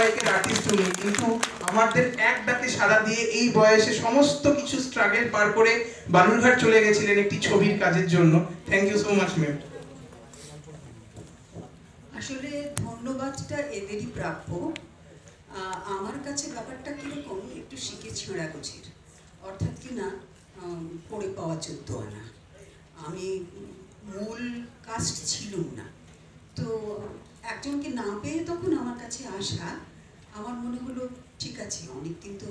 লয়কের আর্টিস্ট উনি, কিন্তু আমাদের এক ডাকে সাড়া দিয়ে এই বয়সে সমস্ত কিছু স্ট্রাগল পার করে বালুরঘাট চলে গেছিলেন একটি ছবির কাজের জন্য। Thank you so much ma'am. আসলে ধন্যবাদটা এদেরই প্রাপ্য। আমার কাছে ব্যাপারটা কীরকম, একটু শিখে ছেঁড়া গোছের, অর্থাৎ কি না পড়ে পাওয়া 14 আনা। আমি মূল কাস্ট ছিলুম না, তো একজনকে না পেয়ে তখন আমার কাছে আসা, আমার মনে হলো ঠিক আছে, অনেকদিন তো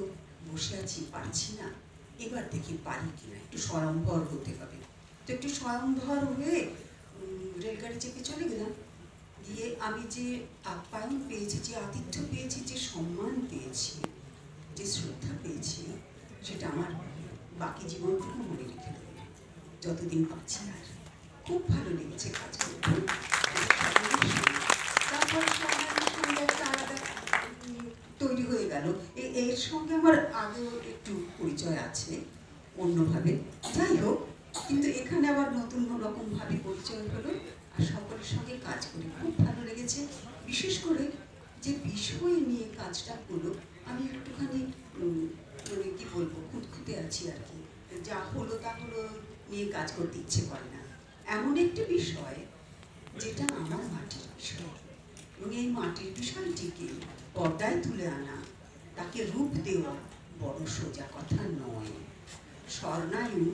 বসে আছি, পারছি না, এবার দেখি পারি কিনা, একটু স্বয়ম্ভর হতে হবে। তো একটু স্বয়ম্ভর হয়ে রেলগাড়ি চেপে চলে গেলাম। গিয়ে আমি যে আপ্যায়ন পেয়েছি, যে আতিথ্য পেয়েছি, যে সম্মান পেয়েছি, যে শ্রদ্ধা পেয়েছি, সেটা আমার বাকি জীবনটুকু মনে রেখে দেবে যতদিন পাচ্ছি। আর খুব ভালো লেগেছে কাজ করতে। তারপর একটা আলাদা তৈরি হয়ে গেল। এর সঙ্গে আমার আগেও একটু পরিচয় আছে অন্যভাবে, যাই হোক, কিন্তু এখানে আবার নতুন রকমভাবে পরিচয় হলো। আর সকলের সঙ্গে কাজ করে খুব ভালো লেগেছে। বিশেষ করে যে বিষয় নিয়ে কাজটা হলো, আমি একটুখানি মানে কি বলবো, খুঁতখুঁতে আছি আর কি। যা হলো তা হলো নিয়ে কাজ করতে ইচ্ছে করে না। এমন একটি বিষয় যেটা আমার মাটির বিষয়, এবং এই মাটির বিষয়টিকে পর্দায় তুলে আনা, তাকে রূপ দেওয়া বড় সোজা কথা নয়। স্বর্ণায়ু,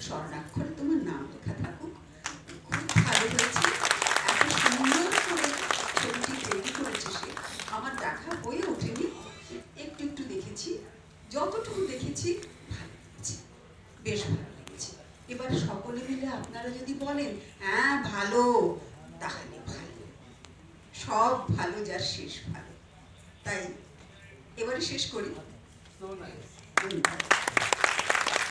স্বর্ণাক্ষরে তোমার নাম লেখা থাকুক। খুব ভালো হয়েছে, এত সুন্দর করে ছবিটি তৈরি করেছে সে। আমার দেখা হয়ে ওঠেনি, একটু একটু দেখেছি, যতটুকু দেখেছি ভালো লেগেছে, বেশ ভালো লেগেছে। এবার সকলে মিলে আপনারা যদি বলেন হ্যাঁ ভালো, তাহলে ভালো, সব ভালো যার শেষ ভালো। তাই এবারে শেষ করি।